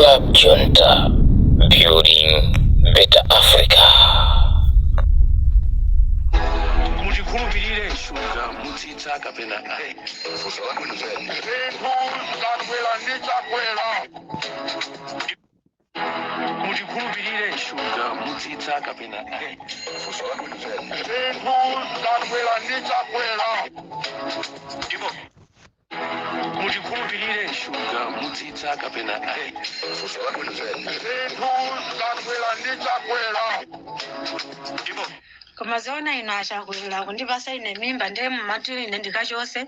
Club Junta, building better Africa. Mujikhulupirire shuga mutsitsa kapena fuso wako nzeni mujikhulupirire shuga mutsitsa kapena fuso wako nzeni mujikhulupirire shuga mutsitsa kapena fuso wako nzeni koma zona inasha kulila kundipasa ine mimba ndiye mumati ine ndikachose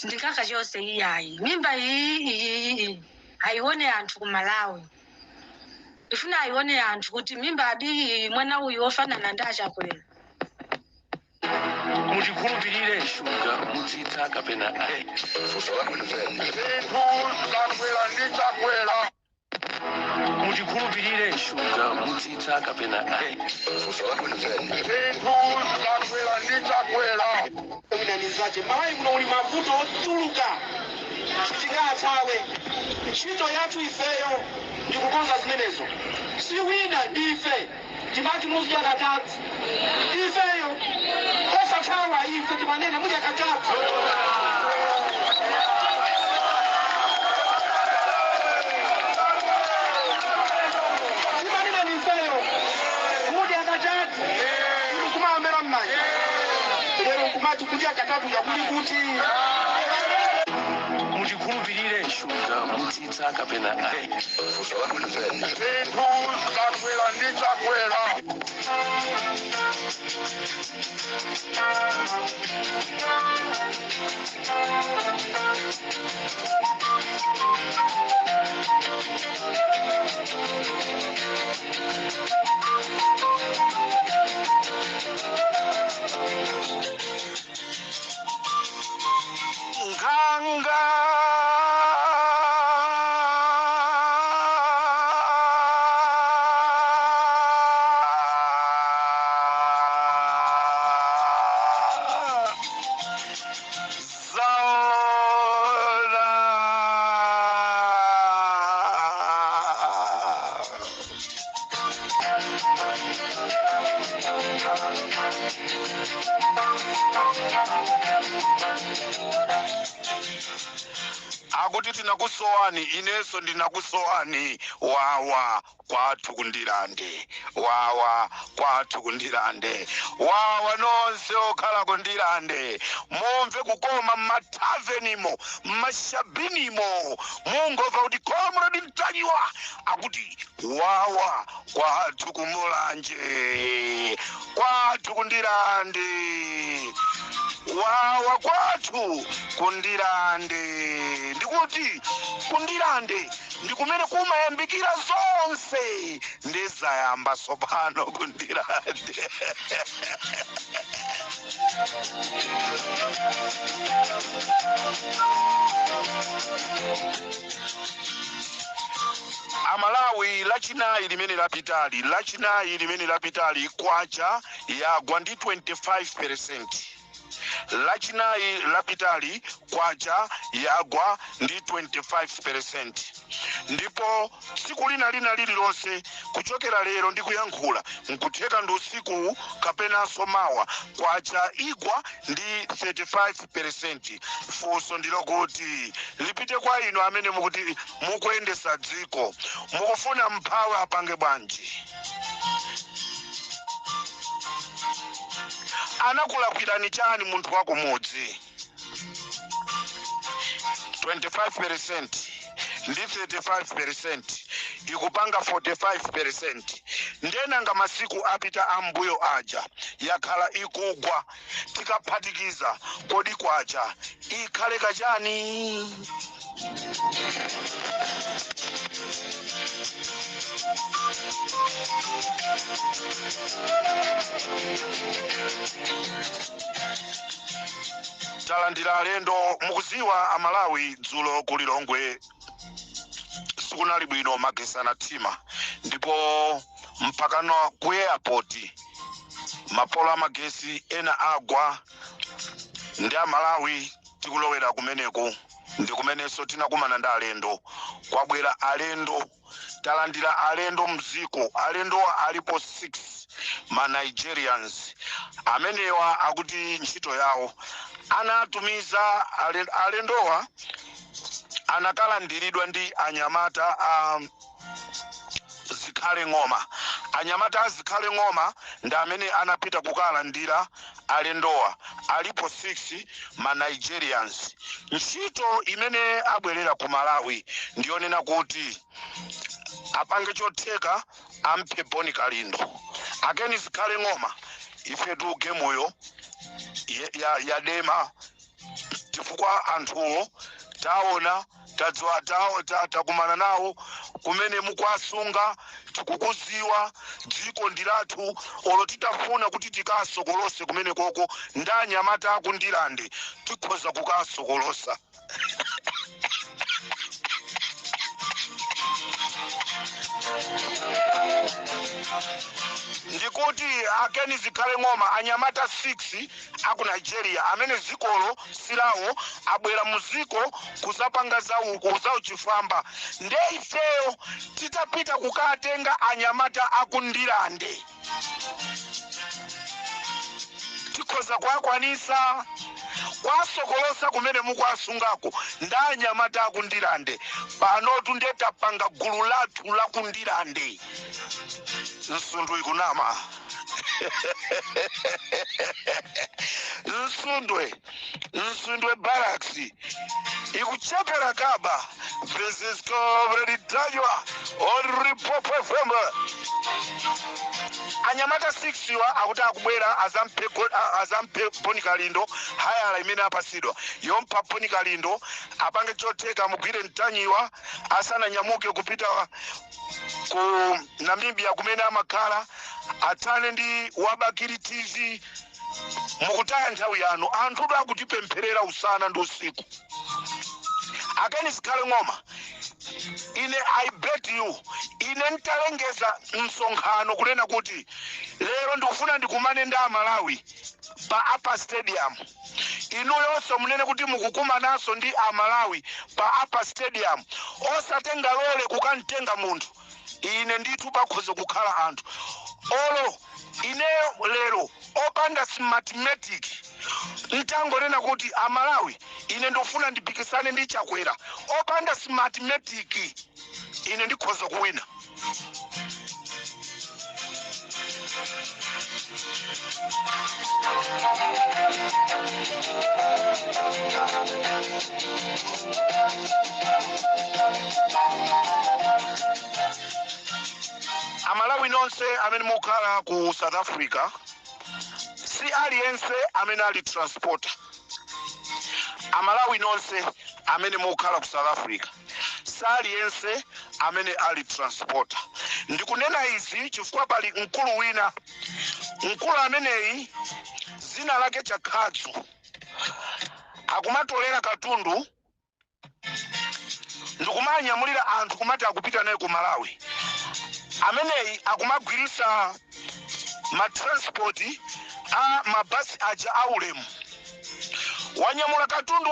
ndikakachose iyayi mimba iyi haione anthu kumalawi ifuna haione anthu kuti mimba adi mwana uyu ofanana ndachakulila mujikhulupirire shuga mutsitsa kapena fuso wako nzeni mujikhulupirire shuga mutsitsa kapena fuso wako nzeni inanizaje mai kuno uli mavuto otuluka tikathawe ntchito yathu ifeyo ndikukonza zimenezo si wina ndife timati muzidya katatu ifeyo osathawa ife timanene mudya katatu timanene nifeyo mudya katatu kumamera mmanja lero kumati kudya katatu yakuli kuti mujikhulupirire shuga mutsitsa kapena fuso wako nzeni Nganga akuti tinakusowani ineso ndinakusowani wawa kwathu kundirande wawa kwathu kundirande wawa nonse okhala kundirande mumve kukoma m'matavenimo m'mashabinimo mungova kuti Comrade Mtajiwa akuti wawa kwathu kumulanje kwathu kundirande wawa kwathu kundirande ndikuti kundirande ndikumene kumayambikira zonse ndezayamba sopano kundirande Amalawi lachinayi limene lapitali kwacha yagwa ndi 25%. Lachinayi lapitali kwacha yagwa ndi 25%. Ndipo siku lina lililonse kuchokera lero ndi kuyankhula nkutheka ndi usiku kapena somawa kwacha igwa ndi 35%. Funso ndilo kuti lipite kwa inu amene mukuti mukuyendesa dziko mukufuna mphawi apange bwanji. Anakulakwirani chani munthu wako mudzi 25% ndi 35% ikupanga 45%. Ndenanga masiku apita ambuyo aja yakhala ikugwa tikaphatikiza kodi kwacha ikhale kachani. Talandira alendo mukuziwa Amalawi dzulo kulilongwe sikunali bwino magesana tima ndipo mpakano ku airport mapola magesi ena agwa ndi Amalawi tikulowera kumeneko ndi kumenenso tinakumana ndi alendo kwabwera alendo, talandira alendo mziko. Alendo alipo 6 ma Nigerians amenewa akuti ntchito yawo anatumiza alendowa anakalandiridwa ndi anyamata Zikhale Ng'oma. Anyamata Zikhale Ng'oma ndi amene anapita kukalandira alendowa alipo 6 ma Nigerians. Ntchito imene abwerera ku Malawi ndionena kuti apange chotheka ampe Boni Kalindo. Akeni Zikhale Ng'oma ife tuge moyo yadema chifukwa anthuwo taona takumana nawo kumene mukwasunga tikukuziwa dziko ndilathu olo titafuna kuti tikasokolose kumene koko ndanyamata akundilande tikhoza kukasokolosa. Ndikuti Akeni Zikhale Ng'oma anyamata 6 aku Nigeria amene zikolo silawo abwera muziko kuzapanga zawo chifamba. Nde ifeyo titapita kukatenga anyamata akundilande tikhoza kwakwanisa kwasokolosa kumene mukwasungako ndanyamata akundilande. Panotu ndetapanga gulu lathu lakundilande. Nsundwe ikunama. Nsundwe Barracks ikuchepera kaba Francisco Breditajwa Oripopo FM. Anyamata 6 wa akuti akubwera azampe Boni Kalindo hayala imene apasidwa yompa Boni Kalindo apange chotheka mugwire mtanyiwa asana nyamuke kupita ku Namibia kumene amakhala atane ndi Wabakiri TV. Mukutaya nthawi yanu anthu akutipempherera usana ndi usiku. Akeni Zikhale Ng'oma ine I bet you ine ntalengeza msonkhano kunena kuti lero ndikufuna ndikumane ndi Amalawi pa Upper Stadium. Inu yonse munene kuti mukukumanaso ndi Amalawi pa Upper Stadium. Osatenga lole kukantenga munthu. Ine ndithu pakhoze kukhala anthu. Olo ineyo lero opanda mathematic ntangonena kuti Amalawi ine ndofuna ndipikisane ndi Chakwera. Opanda mathematic ine ndikhoza kuwina. Amalawi nonse amene mukhala ku South Africa si aliyense amene ali transporter. Amalawi nonse amene mukhala ku South Africa si aliyense amene ali transporter. Ndikunena izi chifukwa pali mkulu wina. Mkulu ameneyi zina lake Chakadzu akumatolera katundu ndikumanyamulira anthu kumati akupita naye ku Malawi. Ameneyi akumagwirisa matransport a mabasi aja aulemu. Wanyamula katundu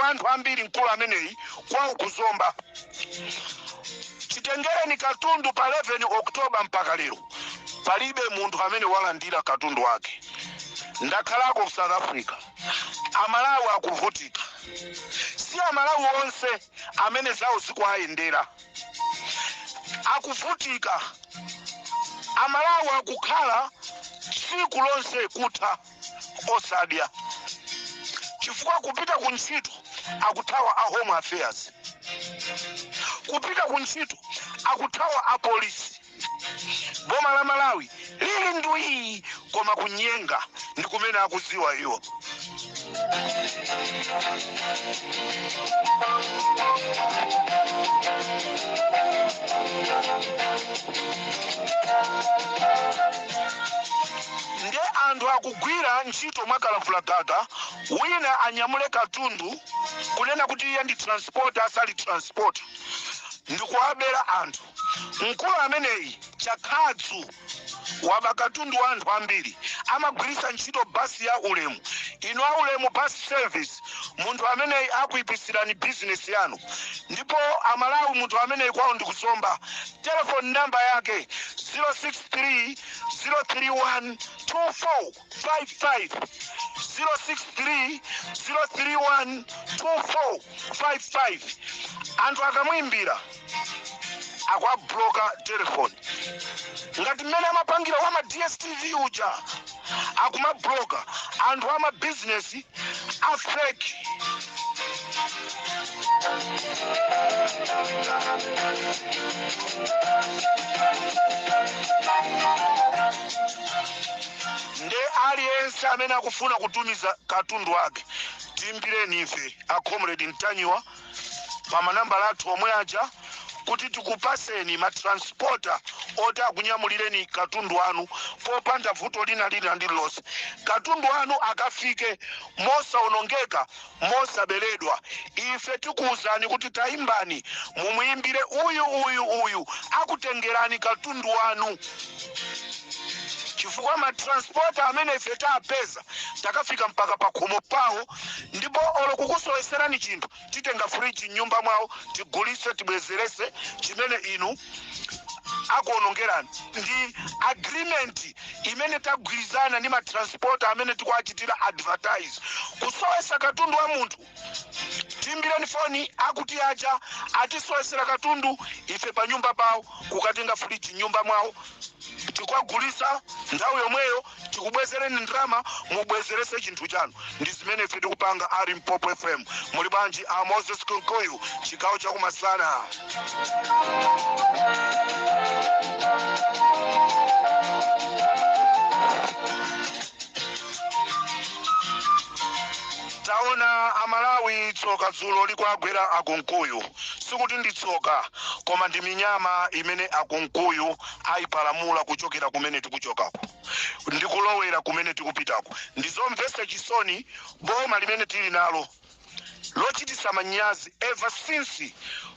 wanthu ambiri mkulu ameneyi kwa kuzomba. Chitengereni katundu pa 11 Oktoba mpaka lero palibe munthu amene walandira katundu wake. Ndakhalako ku South Africa. Amalawi akuvutika. Si Amalawi onse amene zawo zikuayendera. Akuvutika. Amalawi akukhala tsiku lonse kutha osadya. Chifukwa kupita ku ntchito akuthawa a Home Affairs. Kupita ku ntchito akuthawa a polisi. Boma la Malawi lili ndui koma kunyenga ndi kumene akuziwa iwo. Nde anthu akugwira ntchito mwakalafulagaga wina anyamule katundu kunena kuti iye ndi transporter asali transporter. ndikuwabera anthu mkulu ameneyi chakhadzu waba katundu wa anthu ambiri amagwiritsa ntchito basi ya ulemu ino a ulemu bus service munthu ameneyi akuipisirani business yanu ndipo amalawi munthu ameneyi kwawo ndikusomba telefoni namba yake 063 031 2455 063 031 2455 anthu akamwimbira akwabloka telefoni ngati mmene amapangira wama DSTV uja akumabloka anthu ama business a fake. Nde aliyense amene akufuna kutumiza katundu wake timbireni ife a Comrade Ntanyiwa pa manamba athu omwe aja kuti tikupaseni matransporter oti akunyamulireni katundu wanu popanda vuto lina lililonse. Katundu wanu akafike mosaonongeka mosaberedwa. Ife tikuwuzani kuti taimbani mumuimbire uyu akutengerani katundu wanu. Chifukwa matransporter amene ife tapeza takafika mpaka pa khomo pawo ndipo olo kukusoweserani chinthu titenga fridge nyumba mwawo tigulise tibwezerese chimene inu akuonongerani. Ndi agreement imene tagwirizana ndi matransporter amene tikuachitira advertise kusowesa katundu wa munthu. Timbireni foni akuti aja atisowesera katundu ife pa nyumba pawo kukatenga fridge nyumba mwawo tikwagulisa nthawi yomweyo tikubwezereni ndrama mubwezerese chinthu chanu. Ndi zimene ife tikupanga ali Mpopo FM. Muli bwanji a Moses Konkoyo chigawo chakumasana. Taona amalawi tsoka dzulo likwagwera akunkuyu sikuti ndi tsoka koma ndi minyama imene akunkuyu ayipalamula kuchokera kumene tikuchokako ndikulowera kumene tikupitako. Ndizomvesa chisoni boma limene tili nalo lochitisa manyazi ever since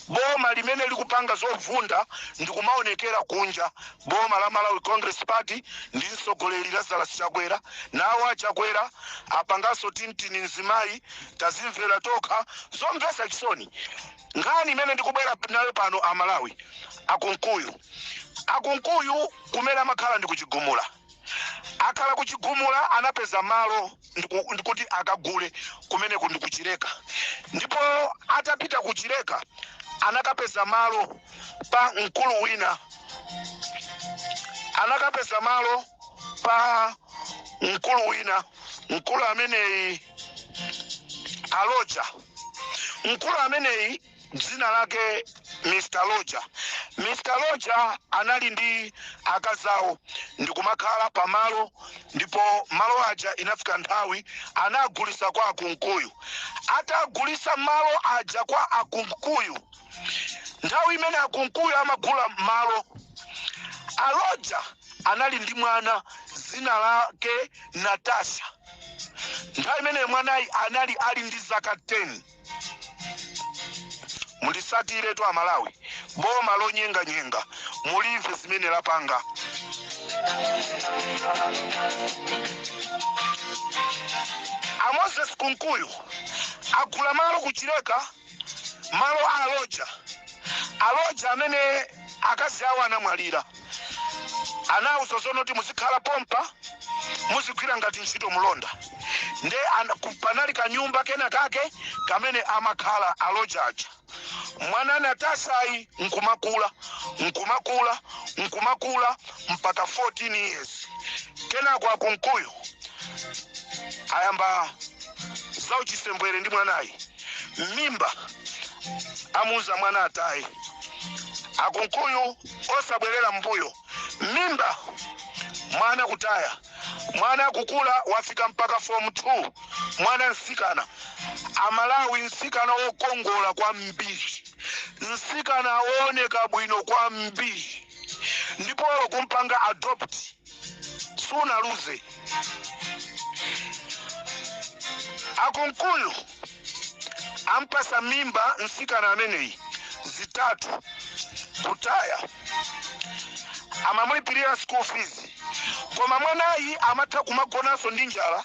boma limene likupanga zovunda ndikumaonekera kunja boma la Malawi Congress Party ndi mtsogoleri Lazarus Chakwera nawo achakwera apangaso tintini nzimayi tazimvera tokha zomvesa chisoni. Ngani imene ndikubwera nayo pano amalawi akunkuyu kumene amakhala ndi kuchigumula akhala kuchigumula anapeza malo ndikuti akagule kumene ndi kuchireka ndipo atapita kuchireka anakapeza malo pa mkulu wina mkulu ameneyi aloja mkulu ameneyi dzina lake Mr. Loja. Mr. Loja anali ndi akazawo ndikumakhala pamalo ndipo malo aja inafika nthawi anagulisa kwa akunkuyu. Atagulisa malo aja kwa akunkuyu nthawi imene akunkuyu amagula malo Aloja anali ndi mwana zina lake Natasha. Nthawi imene mwanayi anali ali ndi zaka 10. Mulisatire tu amalawi boma lonyenga mulive zimene lapanga. Moses Kunkuyu agula malo kuchireka malo Aloja amene akazi awo anamwalira anawuza zonoti muzikhala pompa muzigwira ngati ntchito mulonda. Nde panali kanyumba kena kake kamene amakhala Aloja aja. Mwana Natashayi nkumakula mpaka 14 years. Kena kwa akunkuyu ayamba zauchisembwere ndi mwanayi mimba amuza mwana atayi. Akunkuyu osabwerera mbuyo mimba mwana kutaya mwana kukula wafika mpaka form 2 mwana nsikana amalawi nsikana wokongola kwa mbiri nsikana aoneka bwino kwa mbiri ndipo kumpanga adopt suna luze. Akunkuyu ampasa mimba nsikana ameneyi zitatu kutaya amamulipirira school fees koma mwanayi amatha kumagonanso ndi njala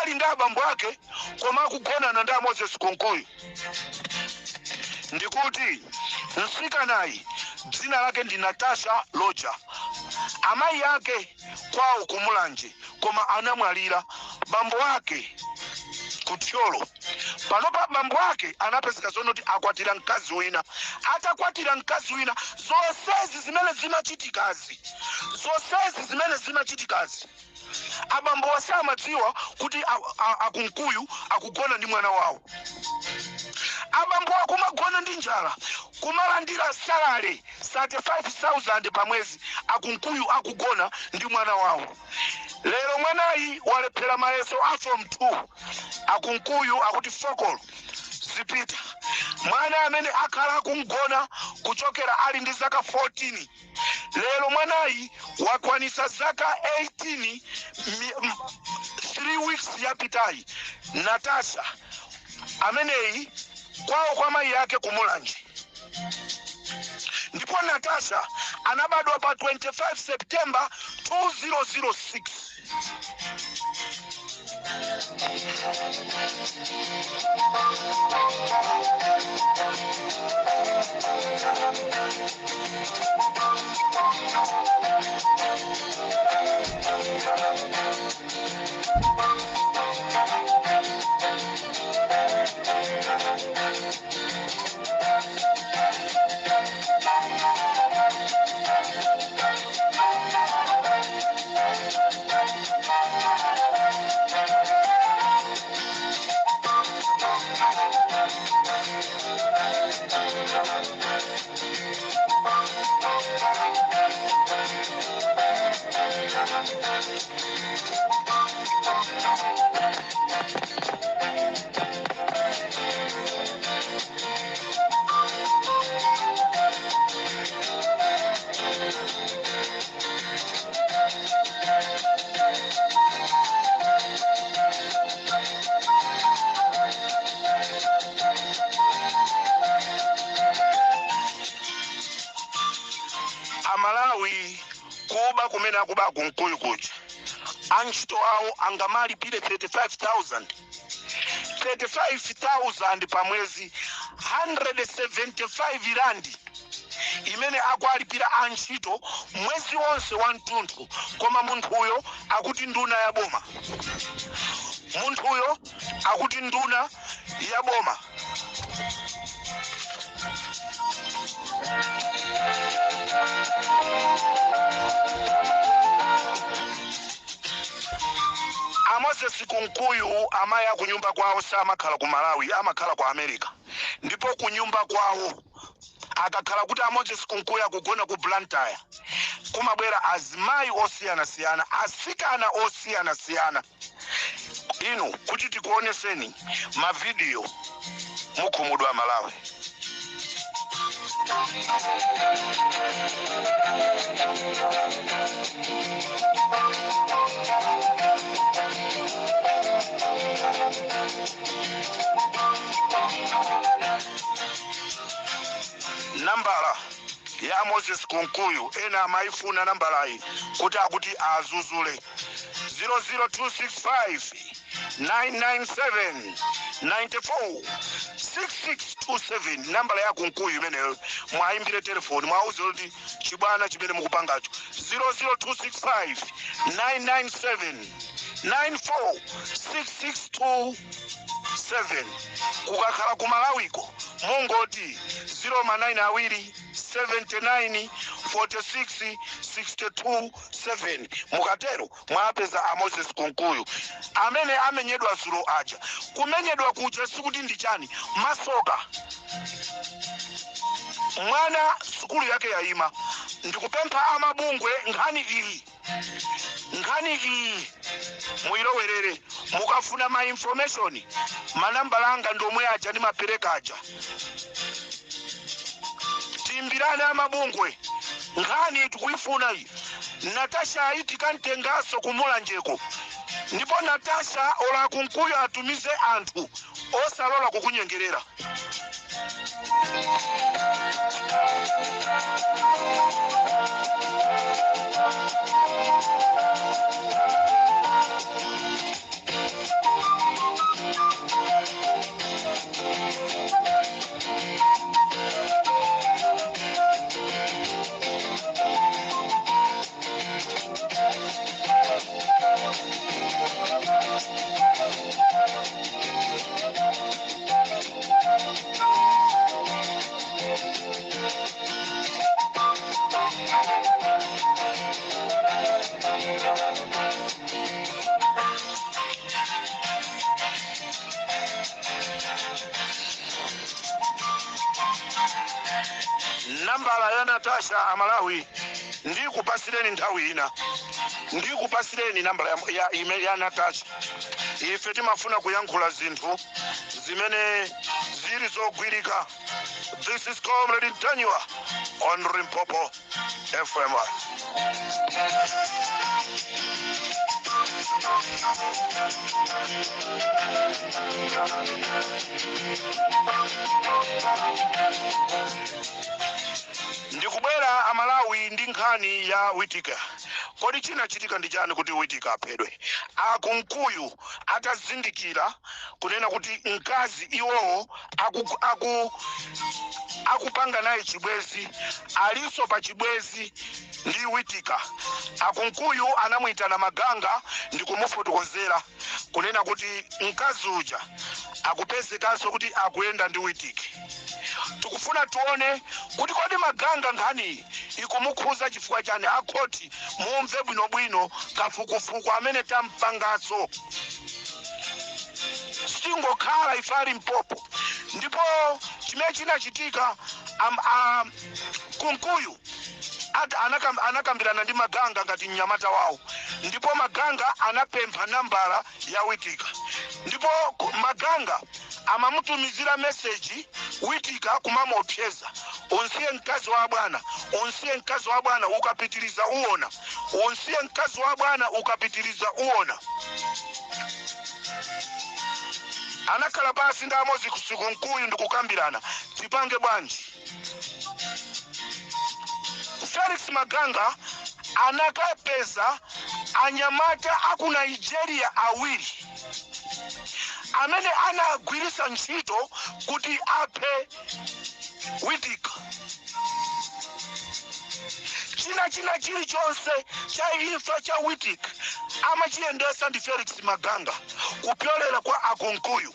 ali ndi abambo ake koma akugonana ndi Moses Kunkuyu. Ndikuti msikanayi dzina lake ndi Natasha Loja, amayi yake kwawo kumulanje koma anamwalira bambo wake kutyolo. Panopa bambo wake anapezeka zonoti akwatira mkazi wina. Atakwatira mkazi wina zonsezi zimene zimachitikazi abambo wasamadziwa kuti akunkuyu akugona ndi mwana wawo. Abambo akumagona ndi njala kumalandira salary 35,000 pa mwezi, akunkuyu akugona ndi mwana wawo. Lero mwanayi walephera mayeso a form 2, akunkuyu akuti fokolo zipita. Mwana amene akhala akungona kuchokera ali ndi zaka 14, lero mwanayi wakwanisa zaka 18 3 weeks yapitayi. Natasha ameneyi kwawo kwa mayi yake kumulanje. Ndipo Natasha anabadwa pa 25 September 2006. Amalawi kuba kumene akuba kunkuyu kuja antchito awo angamalipire 35,000 pa mwezi, 175 randi imene akwalipira antchito mwezi wonse wa mtunthu. Koma munthuyo akuti nduna ya boma, munthuyo akuti nduna ya boma. Moses Kunkuyu amaya kunyumba kwawo samakhala ku Malawi, amakhala ku America. Ndipo kunyumba kwawo akakhala kuti Moses Kunkuyu akugona ku Blantyre kumabwera azimayi osiyana-siyana, asikana osiyana-siyana. Inu kuti tikuoneseni mavidiyo mukhumudwa Malawi. Nambala ya Moses Kunkuyu ena amaifuna nambala hii kuti azuzule 00265 997 94 6627. Nambala ya Kunkuyu imeneyo mwaimbire telefoni mwauze kuti chibwana chimene mukupangacho 00265 997 94 6627. Kukakhala ku Malawiko mungoti 092 79 46 62 mukatero mwapeza Moses Kunkuyu amene amenyedwa zulo aja. Kumenyedwa kuja sikuti ndi chani, masoka mwana sukulu yake yaima. Ndikupempha amabungwe nkhani iyi muilowerere, mukafuna ma information manambala anga ndomwe aja ndi mapereka aja. Timbirane amabungwe nkhani tikuifuna iyi. Natasha aiti kantengaso kumulanjeko, ndipo Natasha ola Kunkuyu atumize anthu osalola kukunyengerera. nambala ya Natasha Amalawi ndikupasireni nthawi ina, ndikupasireni nambala ya Natasha. Ife timafuna kuyankhula zinthu zimene zili zogwirika. This is Comrade Ntanywa on Limpopo FM. Ndikubwera Amalawi ndi nkhani ya Whittaker. Kodi chinachitika ndi chani kuti Whittaker aphedwe? Akunkuyu atazindikira kunena kuti mkazi iwowo akupanga naye chibwezi, aliso pa chibwezi ndi Whittaker. Akunkuyu anamwitana Maganga ndi kumufotokozera kunena kuti mkazi uja akupezekanso kuti akuyenda ndi Whittaker. Tukufuna tuone kuti kodi Maganga nkhani ikumukhuza chifukwa chani. Akhoti mumve bwinobwino kafukufuku amene tampangaso singokhala ifali Mpopo. Ndipo chimene chinachitika Kunkuyu anakambirana ndi Maganga ngati mnyamata wawo, ndipo Maganga anapempha nambala ya Whittaker, ndipo Maganga amamutumizira message Whittaker kumamopseza, unsiye mkazi wa bwana, unsiye mkazi wa bwana ukapitiliza uona, unsiye mkazi wa bwana ukapitiliza uona. Anakhala basi ndamozi kusiku Nkuyu ndikukambirana tipange bwanji. Felix Maganga anakapeza anyamata aku Nigeria awiri amene anagwirisa ntchito kuti aphe Whittaker. China chilichonse cha imfa cha Whittaker amachiyendesa ndi Felix Maganga kupyolera kwa Akunkuyu.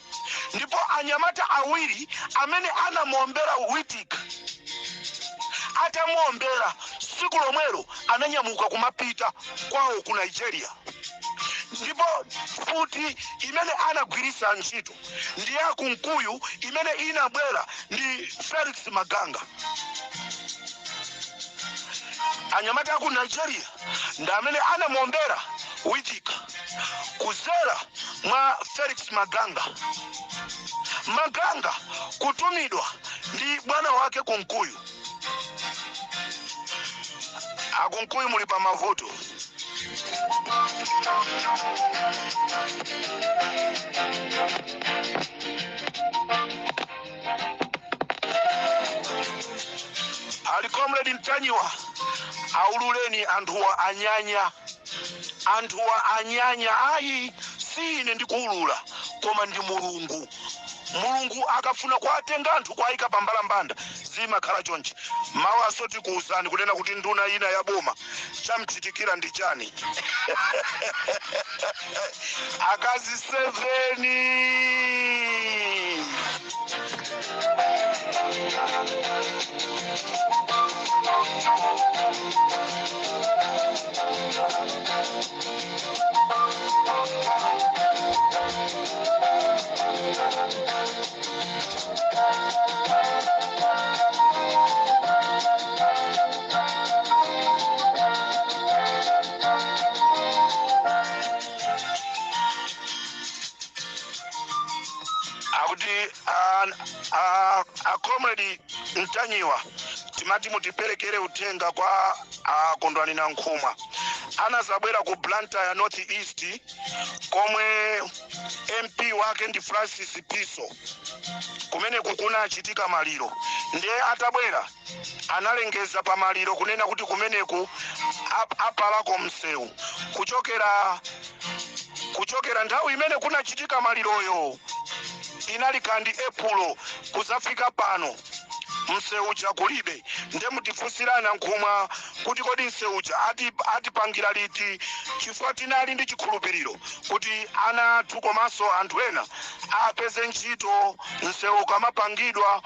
Ndipo anyamata awiri amene anamuombera Whittaker atamuombera siku lomwelo ananyamuka kumapita kwawo ku Nigeria. Ndipo futi imene anagwirisa ntchito ndi ya Kunkuyu imene inabwera ndi Felix Maganga. Anyamata aku Nigeria ndi amene anamuombera Whittaker kuzera mwa Felix Maganga. Maganga kutumidwa ndi bwana wake Kunkuyu. Akunkuyu muli pa mavuto. Ali Comrade Ntanywa aululeni anthuwa anyanya. Anthuwa anyanya ayi si ine ndikuulula koma ndi Mulungu. Mulungu akafuna kuatenga anthu kwaika pambalambanda zimakhala chonchi. Mawu asoti kuuzani kunena kuti nduna ina ya boma chamchitikira ndi chani. Akazi 7 Comrade Ntanywa timati mutiperekere utenga kwa Kondwani na Nkhumwa. anazabwera ku Blantyre North East komwe MP wake ndi Francis Piso kumene kukuna achitika maliro. Ndiye atabwera analengeza pa maliro kunena kuti kumeneku apalako msewu kuchokera nthawi imene kunachitika maliroyo inali kandi Epulo kuzafika pano mseuja kulibe. Nde mutifusirana nkhumwa kuti kodi mseuja atipangira liti chifukwa tinali ndi chikhulupiriro kuti ana athu komanso anthu ena apeze ntchito mseu kamapangidwa.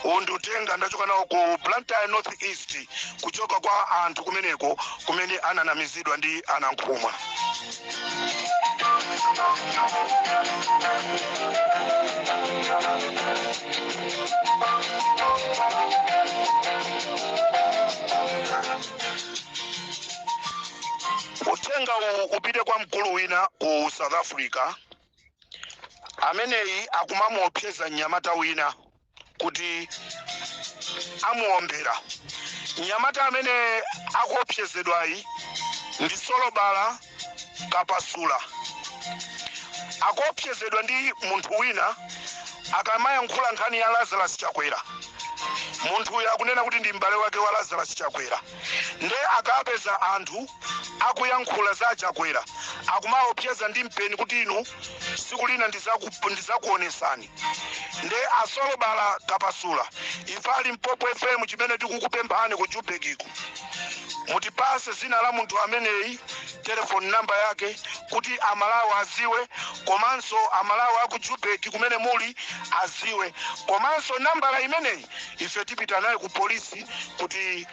Undutenga ndachoka nawo ku Blantyre North East kuchoka kwa anthu kumeneko kumene ananamizidwa ndi anankhumwa. Utenga upite kwa mkulu wina ku South Africa ameneyi akumamuopseza mnyamata wina kuti amuombera. Mnyamata amene akuopsezedwayi ndi Solobala Kapasula. Akuopsezedwa ndi munthu wina akamayankhula nkhani ya Lazarus Chakwera. Munthu uyu akunena kuti ndi m'bale wake wa Lazarus Chakwera. Nde akapeza anthu akuyankhula za Chakwera akumaopseza ndi mpeni kuti inu siku lina ndizakuonesani. Nde Solobala Kapasula ifali Mpopo FM chimene tikukupemphani ku Joburg mutipase zina la munthu ameneyi, telefoni namba yake kuti amalawi aziwe, komanso amalawi aku Joburg kumene muli aziwe, komanso nambala imeneyi ife tipita naye ku polisi kuti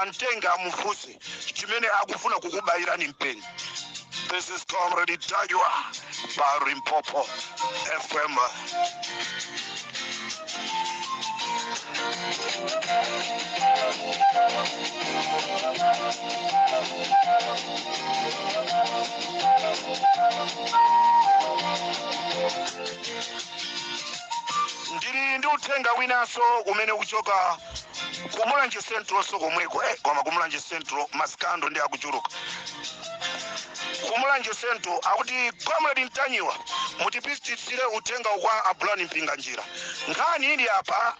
antenga amufunse chimene akufuna kukubayirani mpeni. This is Comrade Tajwa by Mpopo FM. Ndiri ndi uthenga winanso umene kuchoka kumulanje Central so komweko koma kumulanje Central masikando ndi akuchuluka. Kumulanje Central akuti Comrade Ntanyiwa mutipisitire uthenga kwa Abraham Mpinganjira. Nkhani ili apa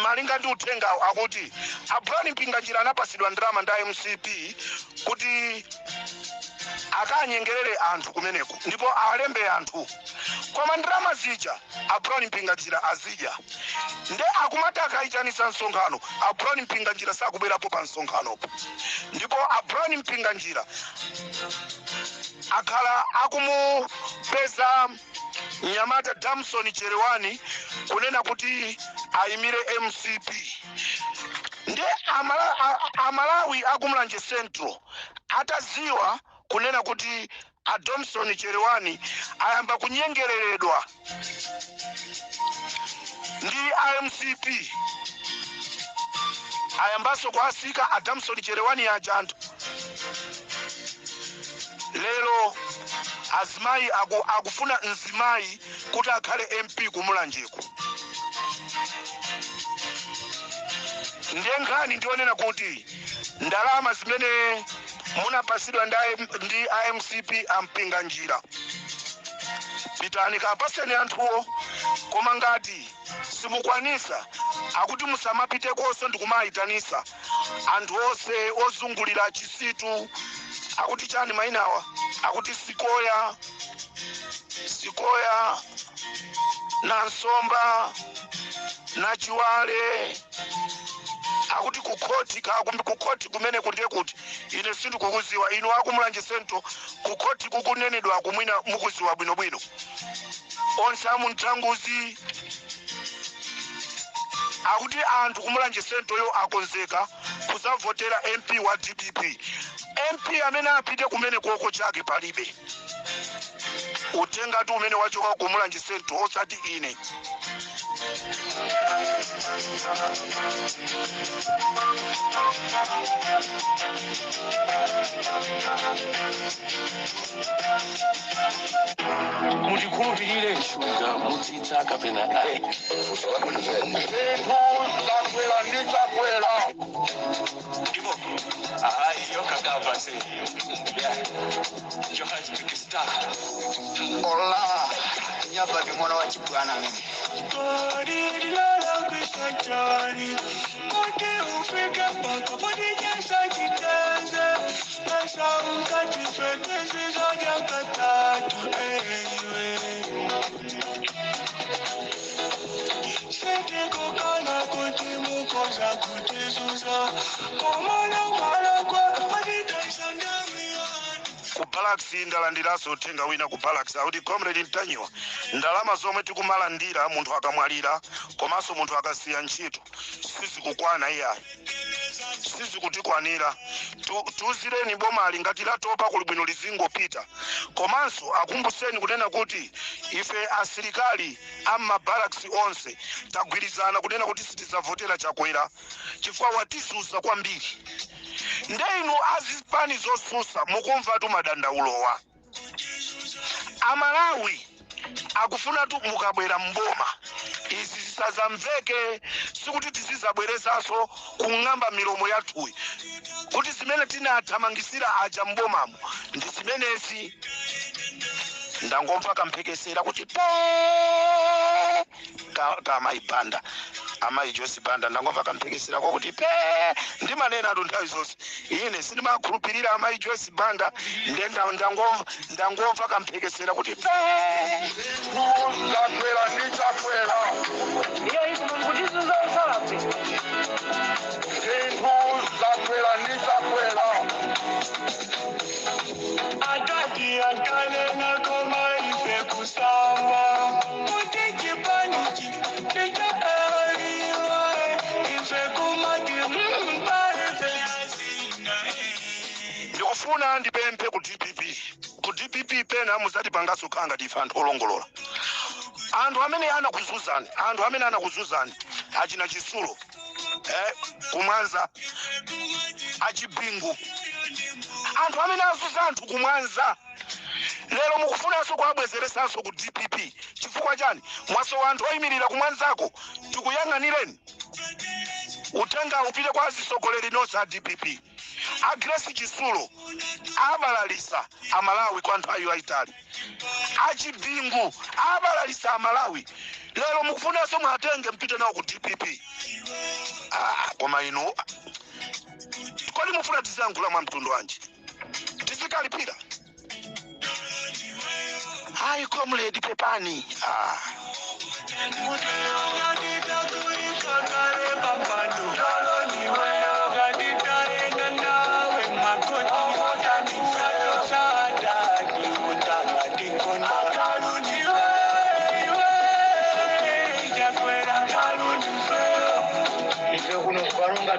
malinga ndi uthenga akuti Abraham Mpinganjira anapasidwa ndalama nda MCP kuti akanyengerere anthu kumeneko ndipo alembe anthu. Koma ndalama zija Abraham Mpinganjira azidya. Nde akumataka ayitanisa msonkhano Abraham Mpinganjira sakubwerapo pa msonkhanopo. Ndipo Abraham Mpinganjira akhala akumupeza Nyamata Damson Cherewani kunena kuti ayimire MCP. Nde amalawi akumulanje Central ataziwa kunena kuti Damson Cherewani ayamba kunyengereredwa ndi MCP. Ayambaso kwasika Damson Cherewani ya janto. Lero azimayi akufuna nzimayi kuti akhale MP kumulanjeko. Ndiye nkhani ndionena kuti ndalama zimene munapasidwa ndi MCP Mpinganjira pitani kapaseni anthuwo, koma ngati simukwanisa akuti musamapite konso ndikumayitanisa anthu onse ozungulira chisitu. Akuti chani mainawa akuti Sikoya na Nsomba na Chiwale akuti kukoti kumene kundiye kuti ine sindu kukuziwa inu akumulanje Central kukoti kukunenedwa kumwina mukuziwa bwinobwino. Onse amunthanguzi akuti anthu kumulanje Central yo akonzeka kuzavotera MP wa DPP. MP amene apite kumene koko chake palibe. Utenga tu umene wachoka kumulanje Central osati ine. Mutikhulupirire shuga mutitaka pena Ibo. Iyo kakava say, yeah, Johannesburg star. Hola, nyaba ni mwana wa Chibwana mimi. ku Barracks ndalandiraso utenga wina ku Barracks akuti comrade Ntanyiwa ndalama zomwe tikumalandira munthu akamwalira komanso munthu akasiya ntchito sizikukwana iyayi sizikutikwanira tuzireni bomali ngati latopa kuli bwino lizingopita komanso akumbuseni kunena kuti ife asilikali amma Barracks onse tagwirizana kunena kuti sitizavotera chakwera chifukwa watizuza kwambiri ndeinu azipani zosusa mukumva tu madandaulowa Amalawi akufuna tu mukabwera mboma izi zisazamveke sikuti tizizabwerezaso kung'amba milomo yathuyi kuti zimene tinathamangisira aja mbomamo ndi zimenezi ndangomva kamphekesera kuti kamaibanda amayi Joyce Banda ndangomva kamphekesera kuti ndimanena atu nthawi zonse ine sindimakhulupirira amayi Joyce Banda ndangomva kamphekesera kuti ndakwera ndichakwera ndakwera ndichakwera Adadi akanena koma ife kusamba kuti chipanichi chitaariwa ife kumati ndikufuna ndipemphe ku DPP pena muzati pangaso khanga ndife anthu olongolola anthu amene anakuzuzani achina Chisulo kumwanza achibingu anthu amene azuza anthu kumwanza lero mukufunanso kuabwezeresanso ku DPP chifukwa chani mwaso wa anthu oyimirira kumwanzako tikuyang'anireni utenga upite kwa azisogoleri nonse a DPP Grace Chisulo abalalisa Amalawi kwa anthu ayo aitali achibingu abalalisa Amalawi lero mukufunanso muatenge mpite nawo ku DPP koma inu kodi mufuna tizangula mwa mtundu wanji tizikalipira hayi comrade pepani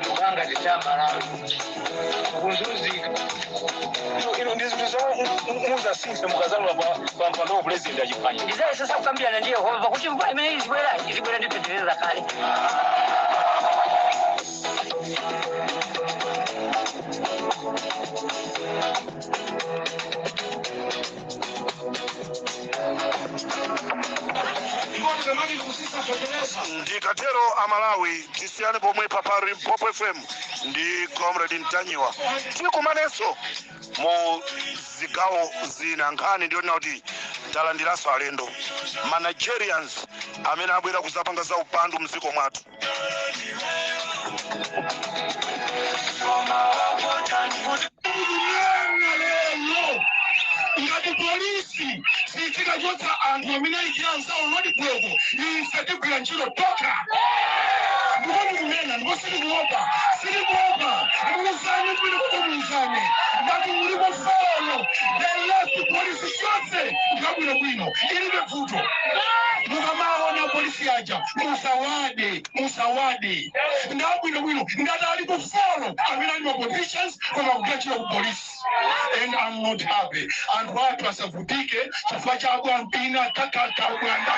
Dubanga Malawi kunzuzika ino ndizo sinse mukazalwa kwa mpando president ajifanya ndizaye sasa kukambia na ndiye Yehova kuti mvua imene izibwera nditetereza kale ndikatero Amalawi tisiyane pomwe papari Popo FM ndi comrade Ntanyiwa tikumanenso mu zigawo zina nkhani ndiona kuti talandiraso alendo Managerians amene abwera kuzapanga za upandu mziko mwathu ngati polisi sitikachotsa anthu amene ayikiranza ulodi bwoko ife tigwira ntchito toka ndikoni kunena ndipo sitikuopa ndikuzani bwino kukumuzani ngati mulipo folo the left polisi chonse ngabwinobwino ilibe vuto mukamaona polisi aja musawade ngabwinobwino ngati alipo folo amene ali ma politicians koma kugwira ntchito ku polisi and I'm not happy and watu asavutike chifukwa cha Bwampina kakaka Bwanda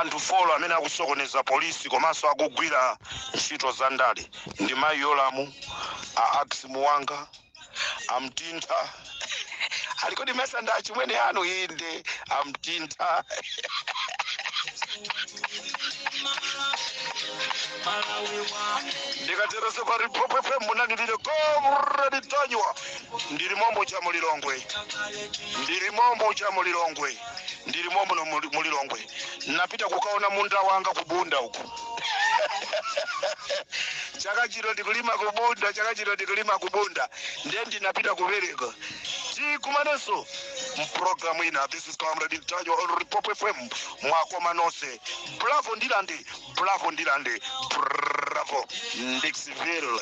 anthu folo amene akusokoneza polisi komanso akugwira ntchito za ndale ndi mayi Yolamu Ax Muwanga Amtintha alikodi mesa nda chimwene anu inde amtinta ndikaterese pari popepe munandilile komredi tanywa ndili mombo cha mulilongwe ndili mombo no mulilongwe napita kukaona munda wanga kubunda huko chaka chino ndikulima kubunda ndendi napita kubereka tikumaneso mprogramu ina. This is Comrade Ntanyo on Pop FM mwako manose. Bravo ndilande bravo Dixville.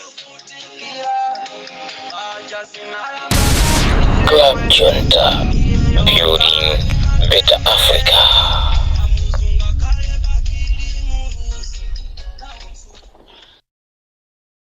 Club Junta, building better Africa.